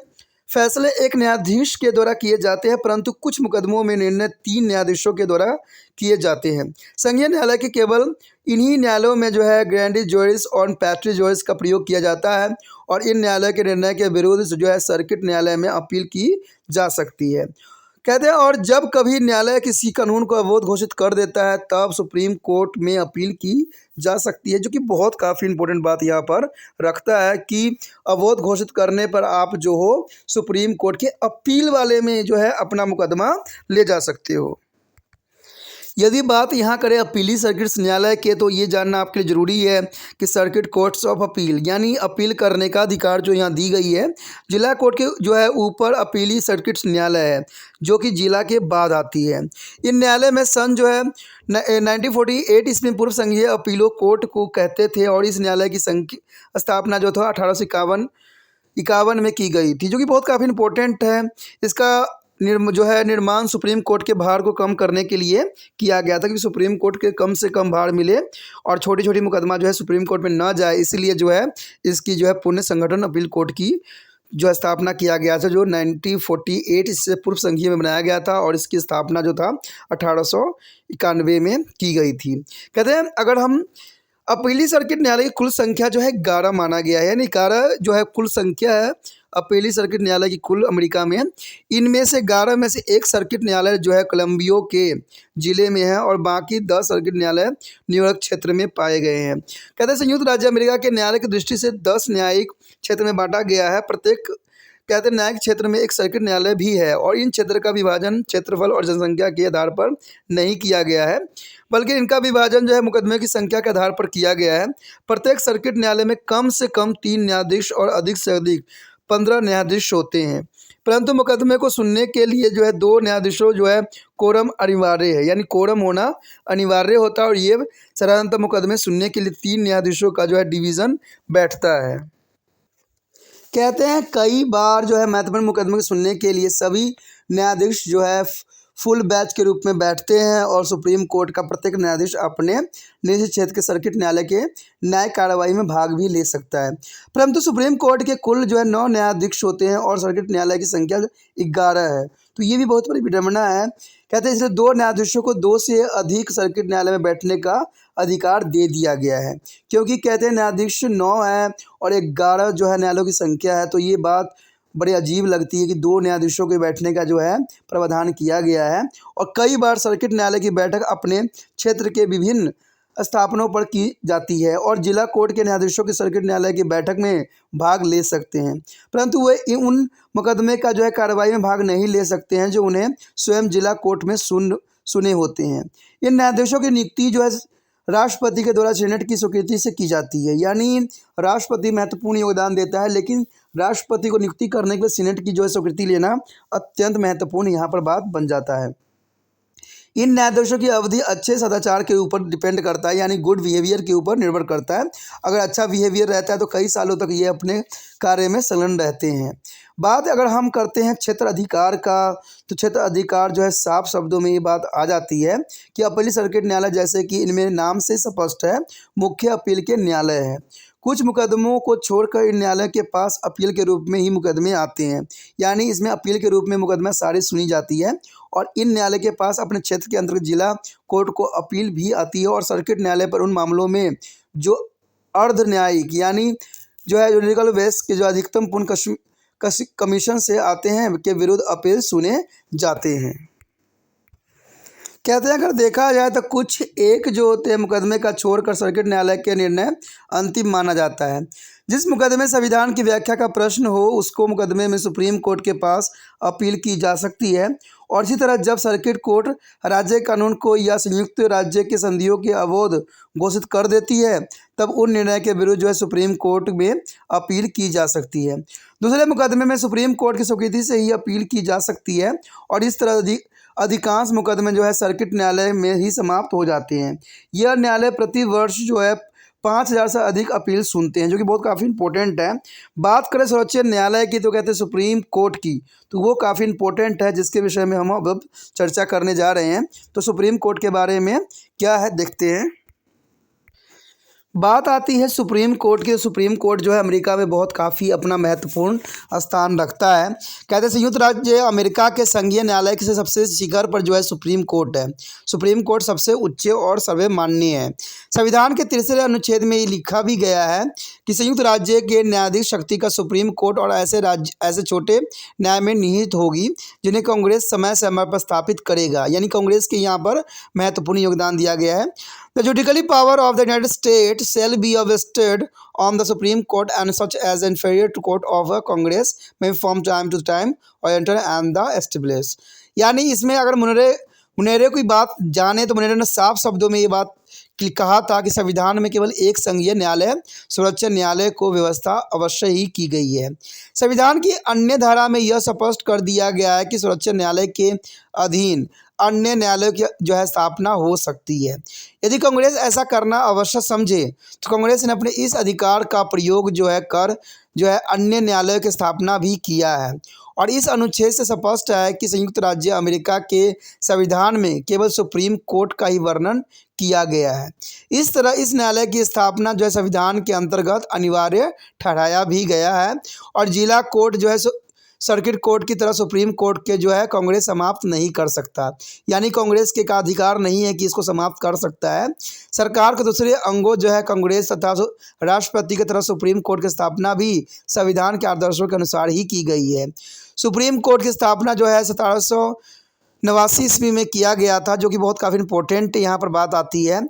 फैसले एक न्यायाधीश के द्वारा किए जाते हैं, परंतु कुछ मुकदमों में निर्णय 3 न्यायाधीशों के द्वारा किए जाते हैं। संघीय न्यायालय के केवल इन्हीं न्यायालयों में जो है ग्रैंड जूरिस और पैट्री जूरिस का प्रयोग किया जाता है और इन न्यायालय के निर्णय के विरुद्ध जो है सर्किट न्यायालय में अपील की जा सकती है। कहते हैं और जब कभी न्यायालय किसी कानून को अवैध घोषित कर देता है तब सुप्रीम कोर्ट में अपील की जा सकती है, जो कि बहुत काफ़ी इंपॉर्टेंट बात यहाँ पर रखता है कि अवैध घोषित करने पर आप जो हो सुप्रीम कोर्ट के अपील वाले में जो है अपना मुकदमा ले जा सकते हो। यदि बात यहाँ करें अपीली सर्किट न्यायालय के तो ये जानना आपके लिए ज़रूरी है कि सर्किट कोर्ट्स ऑफ अपील यानी अपील करने का अधिकार जो यहाँ दी गई है जिला कोर्ट के जो है ऊपर अपीली सर्किट न्यायालय है जो कि जिला के बाद आती है। इन न्यायालय में सन जो है 1948 ईस्वी पूर्व संघीय अपीलों कोर्ट को कहते थे और इस न्यायालय की स्थापना जो था 1851 में की गई थी, जो कि बहुत काफ़ी इंपॉर्टेंट है। इसका निर्माण सुप्रीम कोर्ट के भार को कम करने के लिए किया गया था कि सुप्रीम कोर्ट के कम से कम भार मिले और छोटी छोटी मुकदमा जो है सुप्रीम कोर्ट में ना जाए, इसलिए जो है इसकी जो है पुण्य संगठन अपील कोर्ट की जो है स्थापना किया गया था, जो 1948 इससे पूर्व संघीय में बनाया गया था और इसकी स्थापना जो था 1891 में की गई थी। कहते हैं अगर हम अपीली सर्किट न्यायालय की कुल संख्या जो है 11 माना गया है, यानी 11 जो है कुल संख्या है अपीली सर्किट न्यायालय की कुल अमेरिका में। इनमें से 11 में से एक सर्किट न्यायालय जो है कोलंबिया के ज़िले में है और बाकी 10 सर्किट न्यायालय न्यूयॉर्क क्षेत्र में पाए गए हैं। कहते हैं संयुक्त राज्य अमेरिका के न्यायालय की दृष्टि से 10 न्यायिक क्षेत्र में बांटा गया है। प्रत्येक कहते हैं न्यायिक क्षेत्र में एक सर्किट न्यायालय भी है और इन क्षेत्र का विभाजन क्षेत्रफल और जनसंख्या के आधार पर नहीं किया गया है, बल्कि इनका विभाजन जो है मुकदमे की संख्या के आधार पर किया गया है। प्रत्येक सर्किट न्यायालय में कम से कम 3 न्यायाधीश और अधिक से अधिक 15 न्यायाधीश होते हैं, परंतु मुकदमे को सुनने के लिए जो है 2 न्यायाधीशों जो है कोरम अनिवार्य है, यानी कोरम होना अनिवार्य होता है और ये साधारणतः मुकदमे सुनने के लिए 3 न्यायाधीशों का जो है डिवीज़न बैठता है। कहते हैं कई बार जो है महत्वपूर्ण मुकदमे को सुनने के लिए सभी न्यायाधीश जो है फुल बैच के रूप में बैठते हैं और सुप्रीम कोर्ट का प्रत्येक न्यायाधीश अपने निजी क्षेत्र के सर्किट न्यायालय के न्यायिक कार्रवाई में भाग भी ले सकता है। परंतु सुप्रीम कोर्ट के कुल जो है 9 न्यायाधीश होते हैं और सर्किट न्यायालय की संख्या 11 है, तो ये भी बहुत बड़ी विडंबना है। कहते हैं इसलिए 2 न्यायाधीशों को 2 से अधिक सर्किट न्यायालय में बैठने का अधिकार दे दिया गया है, क्योंकि कहते हैं न्यायाधीश 9 है और 11 जो है न्यायालयों की संख्या है, तो ये बात बड़ी अजीब लगती है कि 2 न्यायाधीशों के बैठने का जो है प्रावधान किया गया है। और कई बार सर्किट न्यायालय की बैठक अपने क्षेत्र के विभिन्न स्थापनों पर की जाती है और जिला कोर्ट के न्यायाधीशों की सर्किट न्यायालय की बैठक में भाग ले सकते हैं, परंतु वे उन मुकदमे का जो है कार्रवाई में भाग नहीं ले सकते हैं जो उन्हें स्वयं जिला कोर्ट में सुने होते हैं। इन न्यायाधीशों की नियुक्ति जो है राष्ट्रपति के द्वारा सीनेट की स्वीकृति से की जाती है, यानी राष्ट्रपति महत्वपूर्ण योगदान देता है, लेकिन राष्ट्रपति को नियुक्ति करने के लिए सीनेट की जो है स्वीकृति लेना अत्यंत महत्वपूर्ण यहाँ पर बात बन जाता है। इन न्यायाधीशों की अवधि अच्छे सदाचार के ऊपर डिपेंड करता है, यानी गुड बिहेवियर के ऊपर निर्भर करता है। अगर अच्छा बिहेवियर रहता है तो कई सालों तक ये अपने कार्य में संलग्न रहते हैं। बात अगर हम करते हैं क्षेत्र अधिकार का, तो क्षेत्र अधिकार जो है साफ शब्दों में ये बात आ जाती है कि अपील सर्किट न्यायालय, जैसे कि इनमें नाम से स्पष्ट है, मुख्य अपील के न्यायालय है। कुछ मुकदमों को छोड़कर इन न्यायालय के पास अपील के रूप में ही मुकदमे आते हैं, यानी इसमें अपील के रूप में मुकदमा सारी सुनी जाती है। और इन न्यायालय के पास अपने क्षेत्र के अंतर्गत जिला कोर्ट को अपील भी आती है, और सर्किट न्यायालय पर उन मामलों में जो अर्ध न्यायिक यानी जो है जुडिकल बेंच के जो अधिकतम पुनः कमीशन से आते हैं के विरुद्ध अपील सुने जाते हैं। कहते हैं अगर देखा जाए तो कुछ एक जो होते हैं मुकदमे का छोड़कर सर्किट न्यायालय के निर्णय अंतिम माना जाता है। जिस मुकदमे संविधान की व्याख्या का प्रश्न हो उसको मुकदमे में सुप्रीम कोर्ट के पास अपील की जा सकती है। और इसी तरह जब सर्किट कोर्ट राज्य कानून को या संयुक्त राज्य के संधियों के अवैध घोषित कर देती है तब उन निर्णय के विरुद्ध जो है सुप्रीम कोर्ट में अपील की जा सकती है। दूसरे मुकदमे में सुप्रीम कोर्ट की स्वीकृति से ही अपील की जा सकती है, और इस तरह अधिकांश मुकदमे जो है सर्किट न्यायालय में ही समाप्त हो जाते हैं। यह न्यायालय प्रति वर्ष जो है 5,000 से अधिक अपील सुनते हैं, जो कि बहुत काफ़ी इंपॉर्टेंट है। बात करें सर्वोच्च न्यायालय की तो कहते हैं सुप्रीम कोर्ट की, तो वो काफ़ी इंपॉर्टेंट है, जिसके विषय में हम अब चर्चा करने जा रहे हैं। तो सुप्रीम कोर्ट के बारे में क्या है देखते हैं। बात आती है सुप्रीम कोर्ट की। सुप्रीम कोर्ट जो है अमेरिका में बहुत काफ़ी अपना महत्वपूर्ण स्थान रखता है। कहते हैं संयुक्त राज्य अमेरिका के संघीय न्यायालय के सबसे शिखर पर जो है सुप्रीम कोर्ट है। सुप्रीम कोर्ट सबसे उच्च और सर्वमान्य है। संविधान के 3रे अनुच्छेद में ये लिखा भी गया है कि संयुक्त राज्य के न्यायाधीश शक्ति का सुप्रीम कोर्ट और ऐसे छोटे न्याय में निहित होगी जिन्हें कांग्रेस समय समय पर स्थापित करेगा, यानी कांग्रेस के यहाँ पर महत्वपूर्ण योगदान दिया गया है। The judicial power of the United States shall be vested on the Supreme Court and such as inferior to court of a Congress may from time to time or enter and the establish। यानी इसमें अगर मुनेरे कोई बात जाने तो मुनेरे ने साफ शब्दों में ये बात कहा था कि संविधान में केवल एक संघीय न्यायालय सर्वोच्च न्यायालय को व्यवस्था अवश्य ही की गई है। संविधान की अन्य धारा में यह स्पष्ट कर दिया गया है कि सर्वोच्च न्यायालय के अधीन अन्य न्यायालयों की जो है स्थापना हो सकती है। यदि कांग्रेस ऐसा करना आवश्यक समझे तो कांग्रेस ने अपने इस अधिकार का प्रयोग जो है अन्य न्यायालयों की स्थापना भी किया है। और इस अनुच्छेद से स्पष्ट है कि संयुक्त राज्य अमेरिका के संविधान में केवल सुप्रीम कोर्ट का ही वर्णन किया गया है। इस तरह इस न्यायालय की स्थापना जो है संविधान के अंतर्गत अनिवार्य ठहराया भी गया है। और जिला कोर्ट जो है सर्किट कोर्ट की तरह सुप्रीम कोर्ट के जो है कांग्रेस समाप्त नहीं कर सकता, यानी कांग्रेस के का अधिकार नहीं है कि इसको समाप्त कर सकता है। सरकार के दूसरे अंगों जो है कांग्रेस तथा राष्ट्रपति की तरह सुप्रीम कोर्ट की स्थापना भी संविधान के आदर्शों के अनुसार ही की गई है। सुप्रीम कोर्ट की स्थापना जो है 1789 ईस्वी में किया गया था, जो कि बहुत काफ़ी इंपॉर्टेंट यहाँ पर बात आती है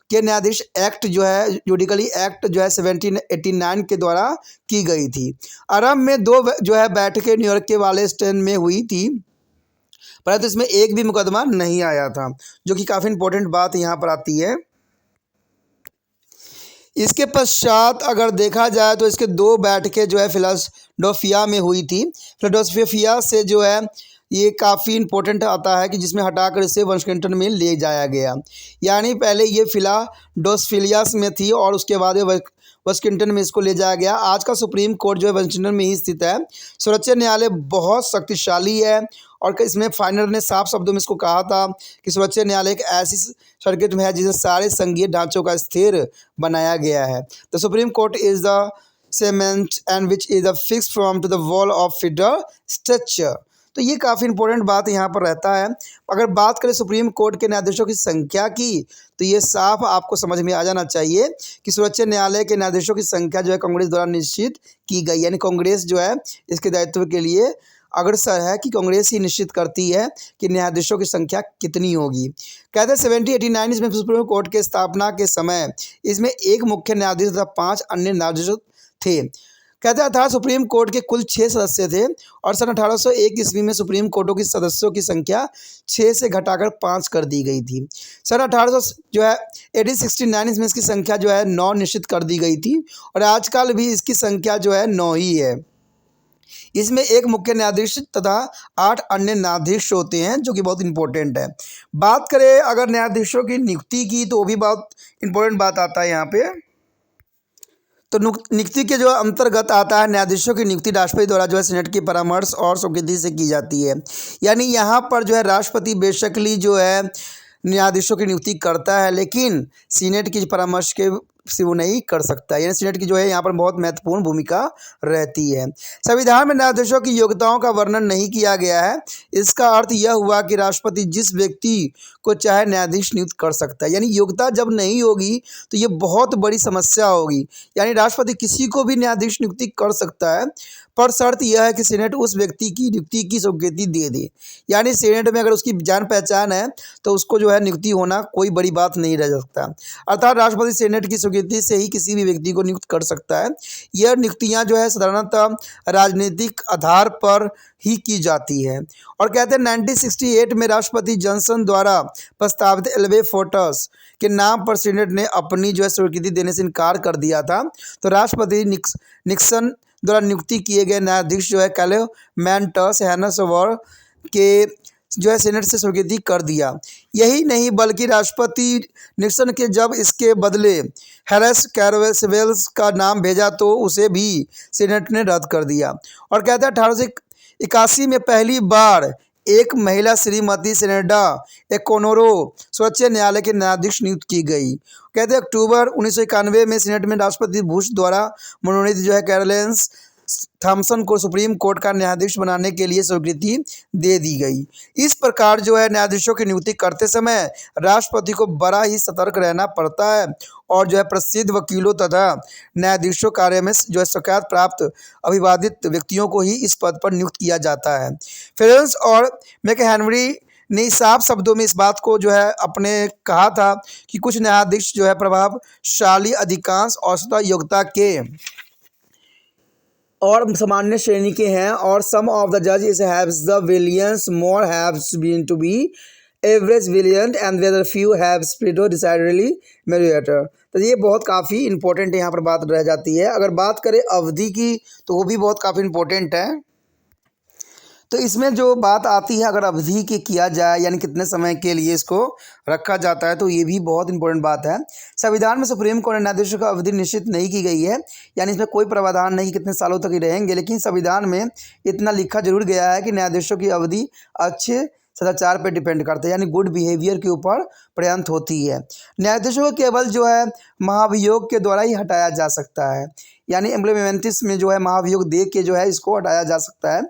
कि न्यायाधीश एक्ट जो है जुडिकली एक्ट जो है 1789 के द्वारा की गई थी। आरंभ में 2 जो है बैठकें न्यूयॉर्क के वालेस्टेन में हुई थी, परंतु इसमें एक भी मुकदमा नहीं आया था, जो कि काफ़ी इंपॉर्टेंट बात यहाँ पर आती है। इसके पश्चात अगर देखा जाए तो इसके 2 बैठकें जो है फिलाडेल्फिया में हुई थी। फिलाडेल्फिया से जो है ये काफ़ी इंपॉर्टेंट आता है कि जिसमें हटाकर इसे वाशिंगटन में ले जाया गया, यानी पहले ये फिलाडेल्फिया में थी और उसके बाद वाशिंगटन में इसको ले जाया गया। आज का सुप्रीम कोर्ट जो है वाशिंगटन में ही स्थित है। सर्वोच्च न्यायालय बहुत शक्तिशाली है और इसमें फाइनल ने साफ शब्दों में इसको कहा था कि सर्वोच्च न्यायालय एक ऐसी सर्किट में है जिसे सारे संघीय ढांचों का स्थिर बनाया गया है। The supreme court is the cement and which is the fix from to the wall of federal structure. तो ये काफ़ी इंपॉर्टेंट बात यहाँ पर रहता है। अगर बात करें सुप्रीम कोर्ट के न्यायाधीशों की संख्या की तो ये साफ आपको समझ में आ जाना चाहिए कि सर्वोच्च न्यायालय के न्यायाधीशों की संख्या जो है कांग्रेस द्वारा निश्चित की गई, यानी कांग्रेस जो है इसके दायित्व के लिए अग्रसर है कि कांग्रेस ही निश्चित करती है कि न्यायाधीशों की संख्या कितनी होगी। कहते हैं 1789 में सुप्रीम कोर्ट के स्थापना के समय इसमें एक मुख्य न्यायाधीश तथा 5 अन्य न्यायाधीश थे। कहते हैं अर्थात सुप्रीम कोर्ट के कुल 6 सदस्य थे और सन 1801 ईस्वी में सुप्रीम कोर्टों की सदस्यों की संख्या 6 से घटाकर 5 कर दी गई थी। सन 1869 में इसकी संख्या जो है 9 निश्चित कर दी गई थी और आजकल भी इसकी संख्या जो है 9 ही है। इसमें एक मुख्य न्यायाधीश तथा 8 अन्य न्यायाधीश होते हैं, जो कि बहुत इंपॉर्टेंट है। बात करें अगर न्यायाधीशों की नियुक्ति की, तो वो भी बहुत इंपॉर्टेंट बात आता है यहाँ पे। तो नियुक्ति के जो अंतर्गत आता है, न्यायाधीशों की नियुक्ति राष्ट्रपति द्वारा जो है सीनेट के परामर्श और स्वीकृति से की जाती है। यानी यहाँ पर जो है राष्ट्रपति बेशकली जो है न्यायाधीशों की नियुक्ति करता है, लेकिन सीनेट की परामर्श के से वो नहीं कर सकता। यानी सीनेट की जो है यहाँ पर बहुत महत्वपूर्ण भूमिका रहती है। संविधान में न्यायाधीशों की योग्यताओं का वर्णन नहीं किया गया है। इसका अर्थ यह हुआ कि राष्ट्रपति जिस व्यक्ति को चाहे न्यायाधीश नियुक्त कर सकता है। यानी योग्यता जब नहीं होगी तो ये बहुत बड़ी समस्या होगी। यानी राष्ट्रपति किसी को भी न्यायाधीश नियुक्ति कर सकता है, पर शर्त यह है कि सीनेट उस व्यक्ति की नियुक्ति की स्वीकृति दे दे। यानी सीनेट में अगर उसकी जान पहचान है तो उसको जो है नियुक्ति होना कोई बड़ी बात नहीं रह सकता। अर्थात राष्ट्रपति सीनेट की स्वीकृति से ही किसी भी व्यक्ति को नियुक्त कर सकता है। यह नियुक्तियां जो है साधारणतः राजनीतिक आधार पर ही की जाती है। और कहते हैं 1968 में राष्ट्रपति जॉनसन द्वारा प्रस्तावित एल्वे फोर्टस के नाम पर सीनेट ने अपनी जो है स्वीकृति देने से इनकार कर दिया था। तो राष्ट्रपति निक्सन द्वारा नियुक्ति किए गए न्यायाधीश जो है कैलेमेंटस हैनसवर के जो है सीनेट से स्वीकृति कर दिया। यही नहीं बल्कि राष्ट्रपति निक्सन के जब इसके बदले हैरिस कैरवेल्स का नाम भेजा तो उसे भी सीनेट ने रद्द कर दिया। और कहते हैं 1881 में पहली बार एक महिला श्रीमती सेनेडा एकोनोरो सर्वोच्च न्यायालय के न्यायाधीश नियुक्त की गई। कहते हैं अक्टूबर 1991 में सीनेट में राष्ट्रपति बुश द्वारा मनोनीत जो है कैरोलिन्स थॉमसन को सुप्रीम कोर्ट का न्यायाधीश बनाने के लिए स्वीकृति दे दी गई। इस प्रकार जो है न्यायाधीशों की नियुक्ति करते समय राष्ट्रपति को बड़ा ही सतर्क रहना पड़ता है और जो है प्रसिद्ध वकीलों तथा न्यायाधीशों कार्य में जो है शिकायत प्राप्त अविवादित व्यक्तियों को ही इस पद पर नियुक्त किया जाता है। फेरेंस और मैकहेनरी ने साफ शब्दों में इस बात को जो है अपने कहा था कि कुछ न्यायाधीश जो है प्रभावशाली, अधिकांश औसत योग्यता के और सामान्य श्रेणी के हैं, और सम ऑफ द जज haves the valiance more haves been to be average valiant and whether few have spread decidedly merit. तो ये बहुत काफ़ी इंपॉर्टेंट यहाँ पर बात रह जाती है। अगर बात करें अवधि की तो वो भी बहुत काफ़ी इंपॉर्टेंट है। तो इसमें जो बात आती है अगर अवधि की किया जाए, यानी कितने समय के लिए इसको रखा जाता है, तो ये भी बहुत इंपॉर्टेंट बात है। संविधान में सुप्रीम कोर्ट न्यायाधीशों का अवधि निश्चित नहीं की गई है, यानी इसमें कोई प्रावधान नहीं कितने सालों तक ही रहेंगे, लेकिन संविधान में इतना लिखा जरूर गया है कि न्यायाधीशों की अवधि अच्छे सदाचार पर डिपेंड करते हैं, यानी गुड बिहेवियर के ऊपर पर्याप्त होती है। न्यायाधीशों को केवल जो है महाभियोग के द्वारा ही हटाया जा सकता है, यानी एम्प्लॉयमेंटिस में जो है महाभियोग दे के जो है इसको हटाया जा सकता है।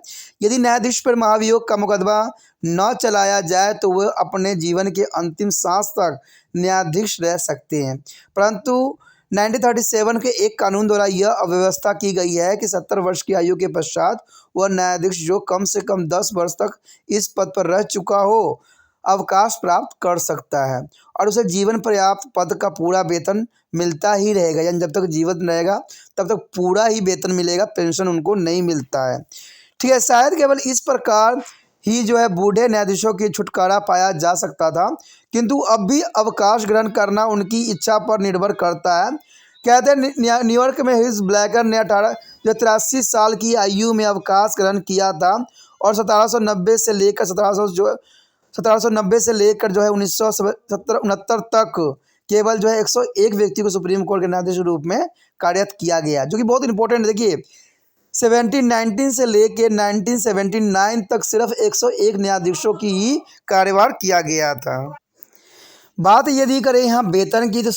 यदि न्यायाधीश पर महाभियोग का मुकदमा न चलाया जाए तो वह अपने जीवन के अंतिम सांस तक न्यायाधीश रह सकते हैं, परंतु 1937 के एक कानून द्वारा यह अव्यवस्था की गई है कि 70 वर्ष की आयु के पश्चात वह न्यायाधीश जो कम से कम 10 वर्ष तक इस पद पर रह चुका हो अवकाश प्राप्त कर सकता है, और उसे जीवन पर्याप्त पद का पूरा वेतन मिलता ही रहेगा। यानी जब तक जीवित रहेगा तब तक पूरा ही वेतन मिलेगा, पेंशन उनको नहीं मिलता है। ठीक है, शायद केवल इस प्रकार ही जो है बूढ़े न्यायाधीशों की छुटकारा पाया जा सकता था, किंतु अब भी अवकाश ग्रहण करना उनकी इच्छा पर निर्भर करता है। कहते हैं न्यूयॉर्क में हिज ब्लैकर ने 83 साल की आयु में अवकाश ग्रहण किया था, और 1790 से लेकर 1790 से लेकर जो है 1969 तक केवल जो है 101 व्यक्ति को सुप्रीम कोर्ट के न्यायाधीश के रूप में कार्यरत किया गया, जो कि बहुत इंपॉर्टेंट है। देखिए 1719 से लेके 1979 तक सिर्फ 101 न्यायाधीशों की ही कार्यभार किया गया था। बात यदि करें यहाँ वेतन की, तो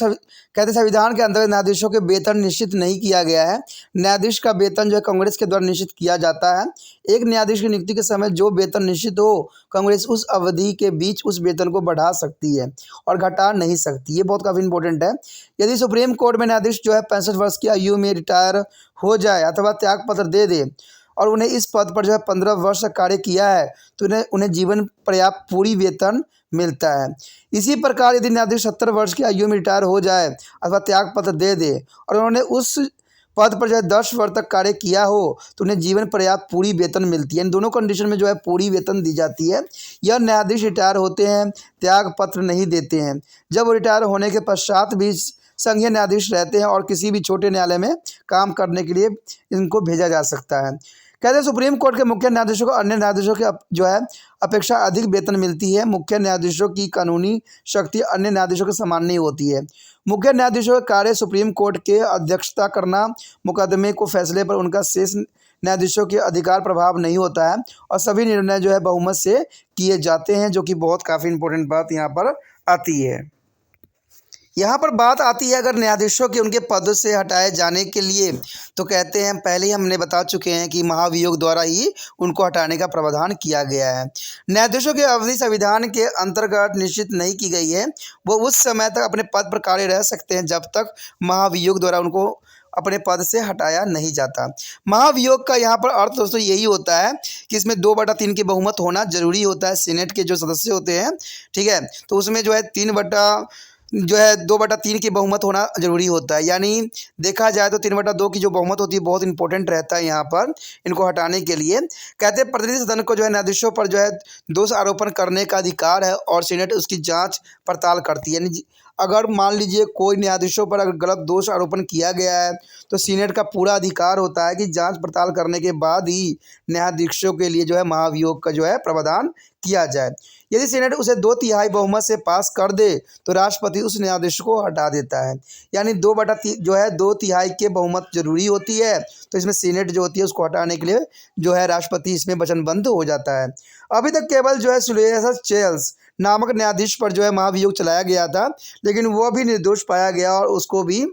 कहते संविधान के अंतर्गत न्यायाधीशों के वेतन निश्चित नहीं किया गया है। न्यायाधीश का वेतन जो है कांग्रेस के द्वारा निश्चित किया जाता है। एक न्यायाधीश की नियुक्ति के समय जो वेतन निश्चित हो, कांग्रेस उस अवधि के बीच उस वेतन को बढ़ा सकती है और घटा नहीं सकती। ये बहुत काफ़ी इंपॉर्टेंट है। यदि सुप्रीम कोर्ट में न्यायाधीश जो है 65 वर्ष की आयु में रिटायर हो जाए अथवा त्यागपत्र दे दे और उन्हें इस पद पर जो है 15 वर्ष कार्य किया है, तो उन्हें जीवन पर्याप्त पूरी वेतन मिलता है। इसी प्रकार यदि न्यायाधीश 70 वर्ष की आयु में रिटायर हो जाए अथवा त्यागपत्र दे दे और उन्होंने उस पद पर जो है 10 वर्ष तक कार्य किया हो, तो उन्हें जीवन पर्याप्त पूरी वेतन मिलती है। इन दोनों कंडीशन में जो है पूरी वेतन दी जाती है। यह न्यायाधीश रिटायर होते हैं, त्यागपत्र नहीं देते हैं। जब वो रिटायर होने के पश्चात भी संघीय न्यायाधीश रहते हैं और किसी भी छोटे न्यायालय में काम करने के लिए इनको भेजा जा सकता है। कहते हैं सुप्रीम कोर्ट के मुख्य न्यायाधीशों को अन्य न्यायाधीशों के जो है अपेक्षा अधिक वेतन मिलती है। मुख्य न्यायाधीशों की कानूनी शक्ति अन्य न्यायाधीशों के समान नहीं होती है। मुख्य न्यायाधीशों का कार्य सुप्रीम कोर्ट के अध्यक्षता करना, मुकदमे को फैसले पर उनका शेष न्यायाधीशों के अधिकार प्रभाव नहीं होता है और सभी निर्णय जो है बहुमत से किए जाते हैं, जो कि बहुत काफ़ी इंपॉर्टेंट बात यहाँ पर आती है। यहाँ पर बात आती है अगर न्यायाधीशों के उनके पदों से हटाए जाने के लिए, तो कहते हैं पहले ही हमने बता चुके हैं कि महाभियोग द्वारा ही उनको हटाने का प्रावधान किया गया है। न्यायाधीशों की अवधि संविधान के अंतर्गत निश्चित नहीं की गई है। वो उस समय तक अपने पद पर कार्य रह सकते हैं जब तक महाभियोग द्वारा उनको अपने पद से हटाया नहीं जाता। महाभियोग का यहाँ पर अर्थ दोस्तों यही होता है कि इसमें 2/3 की बहुमत होना जरूरी होता है। सीनेट के जो सदस्य होते हैं, ठीक है, तो उसमें जो है 2/3 की बहुमत होना जरूरी होता है। यानी देखा जाए तो 3/2 की जो बहुमत होती है बहुत इंपॉर्टेंट रहता है यहाँ पर इनको हटाने के लिए। कहते हैं प्रतिनिधि सदन को जो है न्यायाधीशों पर जो है दोष आरोपण करने का अधिकार है और सीनेट उसकी जांच पड़ताल करती है। यानी अगर मान लीजिए कोई न्यायाधीशों पर अगर गलत दोष आरोपण किया गया है तो सीनेट का पूरा अधिकार होता है कि जांच पड़ताल करने के बाद ही न्यायाधीशों के लिए जो है महाभियोग का जो है प्रावधान किया जाए। यदि सीनेट उसे 2/3 बहुमत से पास कर दे तो राष्ट्रपति उस न्यायाधीश को हटा देता है। यानी 2/3 के बहुमत जरूरी होती है, तो इसमें सीनेट जो होती है उसको हटाने के लिए जो है राष्ट्रपति इसमें वचनबद्ध हो जाता है। अभी तक केवल जो है सिल्वेस्टर चेल्स नामक न्यायाधीश पर जो है महाभियोग चलाया गया था, लेकिन वह भी निर्दोष पाया गया और उसको भी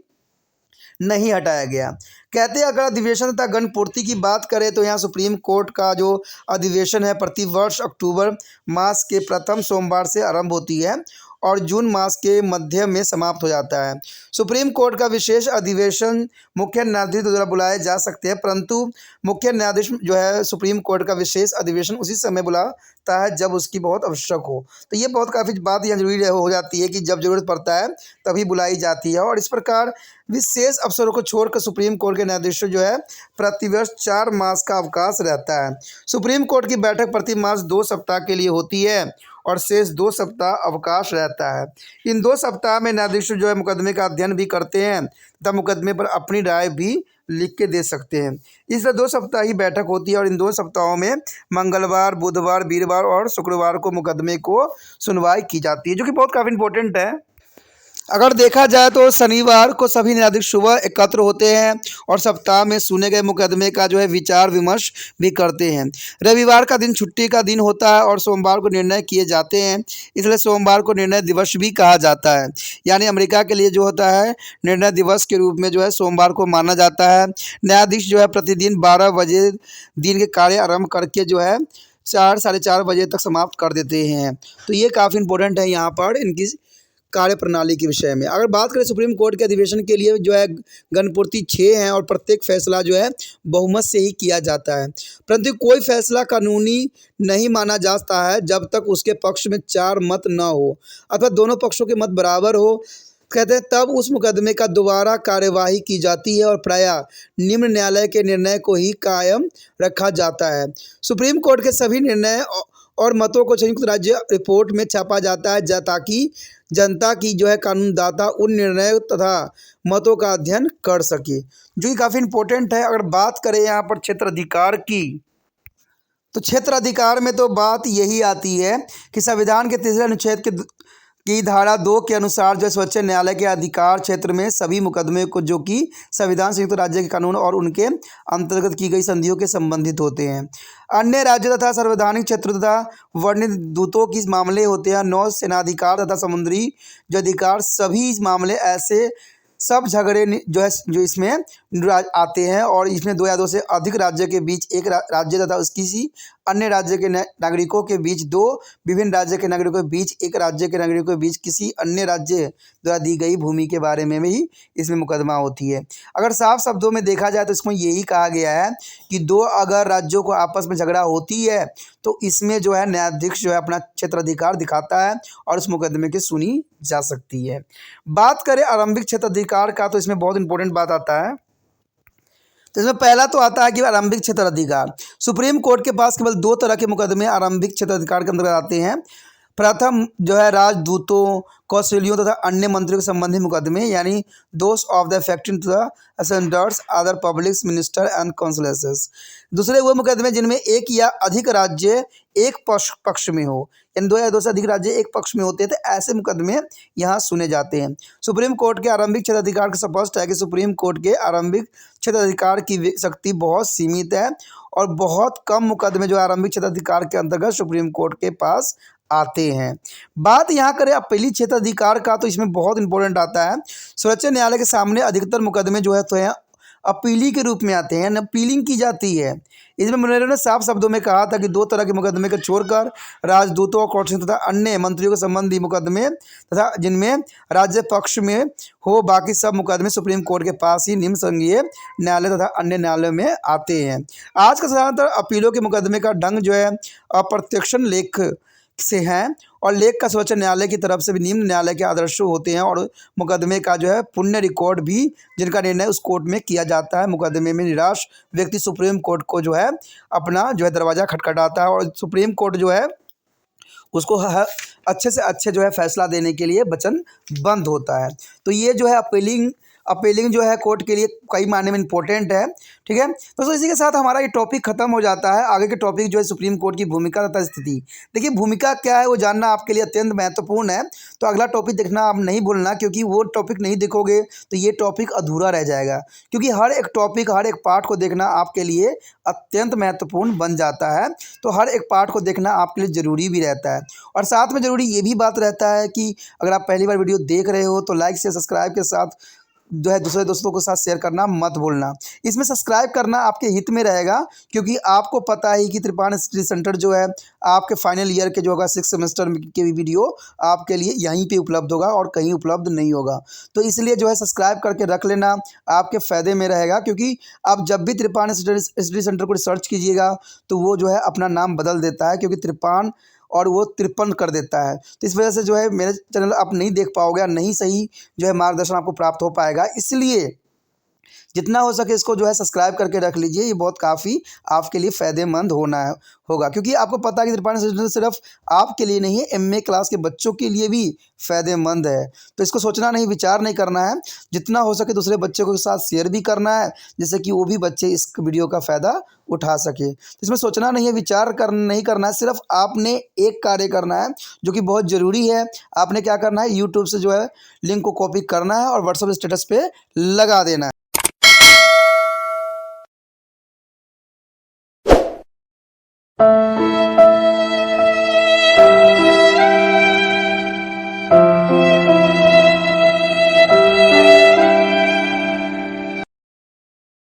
नहीं हटाया गया। कहते हैं अगर अधिवेशन तथा गणपूर्ति की बात करें तो यहाँ सुप्रीम कोर्ट का जो अधिवेशन है प्रतिवर्ष अक्टूबर मास के प्रथम सोमवार से आरंभ होती है और जून मास के मध्य में समाप्त हो जाता है। सुप्रीम कोर्ट का विशेष अधिवेशन मुख्य न्यायाधीश द्वारा बुलाए जा सकते हैं, परंतु मुख्य न्यायाधीश जो है सुप्रीम कोर्ट का विशेष अधिवेशन उसी समय बुलाता है जब उसकी बहुत आवश्यक हो। तो ये बहुत काफ़ी बात यहाँ जरूरी हो जाती है कि जब जरूरत पड़ता है तभी बुलाई जाती है। और इस प्रकार विशेष अवसरों को छोड़कर सुप्रीम कोर्ट के न्यायाधीशों जो है प्रतिवर्ष 4 मास का अवकाश रहता है। सुप्रीम कोर्ट की बैठक प्रति मास 2 सप्ताह के लिए होती है और शेष 2 सप्ताह अवकाश रहता है। इन 2 सप्ताह में न्यायाधीश जो है मुकदमे का अध्ययन भी करते हैं तथा मुकदमे पर अपनी राय भी लिख के दे सकते हैं। इसलिए 2 सप्ताह ही बैठक होती है और इन 2 सप्ताहों में मंगलवार, बुधवार, वीरवार और शुक्रवार को मुकदमे को सुनवाई की जाती है, जो कि बहुत काफ़ी इंपॉर्टेंट है। अगर देखा जाए तो शनिवार को सभी न्यायाधीश सुबह एकत्र होते हैं और सप्ताह में सुने गए मुकदमे का जो है विचार विमर्श भी करते हैं। रविवार का दिन छुट्टी का दिन होता है और सोमवार को निर्णय किए जाते हैं, इसलिए सोमवार को निर्णय दिवस भी कहा जाता है। यानी अमेरिका के लिए जो होता है निर्णय दिवस के रूप में जो है सोमवार को माना जाता है। न्यायाधीश जो है प्रतिदिन 12 बजे दिन के कार्य आरंभ करके जो है 4 साढ़े 4 बजे तक समाप्त कर देते हैं। तो ये काफ़ी इंपॉर्टेंट है यहाँ पर इनकी कार्य प्रणाली के विषय में। अगर बात करें सुप्रीम कोर्ट के अधिवेशन के लिए जो है गणपूर्ति 6 हैं और प्रत्येक फैसला जो है बहुमत से ही किया जाता है, परंतु कोई फैसला कानूनी नहीं माना जाता है जब तक उसके पक्ष में 4 मत न हो अथवा दोनों पक्षों के मत बराबर हो। कहते हैं तब उस मुकदमे का दोबारा कार्यवाही की जाती है और प्रायः निम्न न्यायालय के निर्णय को ही कायम रखा जाता है। सुप्रीम कोर्ट के सभी निर्णय और मतों को संयुक्त राज्य रिपोर्ट में छापा जाता है ताकि जनता की जो है कानूनदाता उन निर्णयों तथा मतों का अध्ययन कर सके, जो कि काफ़ी इम्पोर्टेंट है। अगर बात करें यहाँ पर क्षेत्राधिकार की, तो क्षेत्राधिकार में तो बात यही आती है कि संविधान के 3 अनुच्छेद की धारा 2 के अनुसार जो सर्वोच्च न्यायालय के अधिकार क्षेत्र में सभी मुकदमे को जो कि संविधान संयुक्त राज्य के कानून और उनके अंतर्गत की गई संधियों के संबंधित होते हैं। अन्य राज्यों तथा संवैधानिक क्षेत्रों तथा वर्णित दूतों की मामले होते हैं। नौ सेनाधिकार तथा समुद्री जो अधिकार सभी मामले ऐसे सब झगड़े जो इसमें आते हैं और इसमें 2 या 2 से अधिक राज्य के बीच एक राज्य तथा किसी अन्य राज्य के नागरिकों के बीच 2 विभिन्न राज्य के नागरिकों के बीच एक राज्य के नागरिकों के बीच किसी अन्य राज्य द्वारा दी गई भूमि के बारे में ही इसमें मुकदमा होती है। अगर साफ शब्दों में देखा जाए तो इसमें यही कहा गया है कि 2 अगर राज्यों को आपस में झगड़ा होती है तो इसमें जो है न्यायाधीश जो है अपना क्षेत्राधिकार दिखाता है और उस मुकदमे की सुनी जा सकती है। बात करें आरंभिक क्षेत्राधिकार का, तो इसमें बहुत इंपॉर्टेंट बात आता है। तो इसमें पहला तो आता है कि आरंभिक क्षेत्राधिकार। सुप्रीम कोर्ट के पास केवल 2 तरह के मुकदमे आरंभिक क्षेत्राधिकार के अंतर्गत आते हैं। प्रथम जो है राजदूतों, कौशलियों तथा अन्य मंत्रियों के संबंधी मुकदमे, यानी those of the affecting to the ascenders other public minister and councillors. दूसरे वो मुकदमे जिनमें एक या अधिक राज्य एक पक्ष में हो, यानी दो या दो से अधिक राज्य एक पक्ष में होते हैं, तो ऐसे मुकदमे यहाँ सुने जाते हैं। सुप्रीम कोर्ट के आरंभिक क्षेत्राधिकार का स्पष्ट है कि सुप्रीम कोर्ट के आरंभिक क्षेत्राधिकार की शक्ति बहुत सीमित है और बहुत कम मुकदमे जो आरंभिक क्षेत्राधिकार के अंतर्गत सुप्रीम कोर्ट के पास आते हैं। बात यहाँ करें अपीली क्षेत्राधिकार का, तो इसमें बहुत इंपॉर्टेंट आता है। सर्वोच्च न्यायालय के सामने अधिकतर मुकदमे जो है तो है अपीली के रूप में आते हैं, अपीलिंग की जाती है। इसमें मुनैर ने साफ शब्दों में कहा था कि दो तरह के मुकदमे को छोड़कर राजदूतों और कौंसिल तथा अन्य मंत्रियों के संबंधी मुकदमे तथा जिनमें राज्य पक्ष में हो, बाकी सब मुकदमे सुप्रीम कोर्ट के पास ही निम्न संघीय न्यायालय तथा अन्य न्यायालयों में आते हैं। आज का साधारणतः अपीलों के मुकदमे का ढंग जो है अप्रत्यक्षण लेख से हैं और लेख का सर्वोच्च न्यायालय की तरफ से भी निम्न न्यायालय के आदर्श होते हैं और मुकदमे का जो है पुण्य रिकॉर्ड भी जिनका निर्णय उस कोर्ट में किया जाता है। मुकदमे में निराश व्यक्ति सुप्रीम कोर्ट को जो है अपना जो है दरवाज़ा खटखटाता है और सुप्रीम कोर्ट जो है उसको अच्छे से अच्छे जो है फैसला देने के लिए वचनबद्ध होता है। तो ये जो है अपीलिंग जो है कोर्ट के लिए कई मायने में इंपॉर्टेंट है। ठीक है दोस्तों, इसी के साथ हमारा ये टॉपिक खत्म हो जाता है। आगे के टॉपिक जो है सुप्रीम कोर्ट की भूमिका तथा स्थिति। देखिए भूमिका क्या है वो जानना आपके लिए अत्यंत महत्वपूर्ण है, तो अगला टॉपिक देखना आप नहीं भूलना, क्योंकि वो टॉपिक नहीं देखोगे तो ये टॉपिक अधूरा रह जाएगा। क्योंकि हर एक टॉपिक, हर एक पार्ट को देखना आपके लिए अत्यंत महत्वपूर्ण बन जाता है। तो हर एक पार्ट को देखना आपके लिए ज़रूरी भी रहता है। और साथ में ज़रूरी ये भी बात रहता है कि अगर आप पहली बार वीडियो देख रहे हो तो लाइक से सब्सक्राइब के साथ जो है दूसरे दोस्तों के साथ शेयर करना मत भूलना। इसमें सब्सक्राइब करना आपके हित में रहेगा, क्योंकि आपको पता है कि त्रिपाण स्टडी सेंटर जो है आपके फाइनल ईयर के जो होगा 6 सेमेस्टर के वीडियो आपके लिए यहीं पे उपलब्ध होगा और कहीं उपलब्ध नहीं होगा। तो इसलिए जो है सब्सक्राइब करके रख लेना, आपके फ़ायदे में रहेगा। क्योंकि आप जब भी त्रिपाण स्टडी सेंटर को रिसर्च कीजिएगा तो वो जो है अपना नाम बदल देता है, क्योंकि त्रिपाण और वो 53 कर देता है। तो इस वजह से जो है मेरे चैनल आप नहीं देख पाओगे, नहीं सही जो है मार्गदर्शन आपको प्राप्त हो पाएगा। इसलिए जितना हो सके इसको जो है सब्सक्राइब करके रख लीजिए, ये बहुत काफ़ी आपके लिए फ़ायदेमंद होगा। क्योंकि आपको पता है कि त्रिपाठी सेंटर सिर्फ आपके लिए नहीं है, एमए क्लास के बच्चों के लिए भी फ़ायदेमंद है। तो इसको सोचना नहीं, विचार नहीं करना है, जितना हो सके दूसरे बच्चों के साथ शेयर भी करना है, जिससे कि वो भी बच्चे इस वीडियो का फ़ायदा उठा सके। तो इसमें सोचना नहीं है, विचार नहीं करना है, सिर्फ आपने एक कार्य करना है जो कि बहुत ज़रूरी है। आपने क्या करना है, यूट्यूब से जो है लिंक को कॉपी करना है और व्हाट्सएप स्टेटस पे लगा देना है।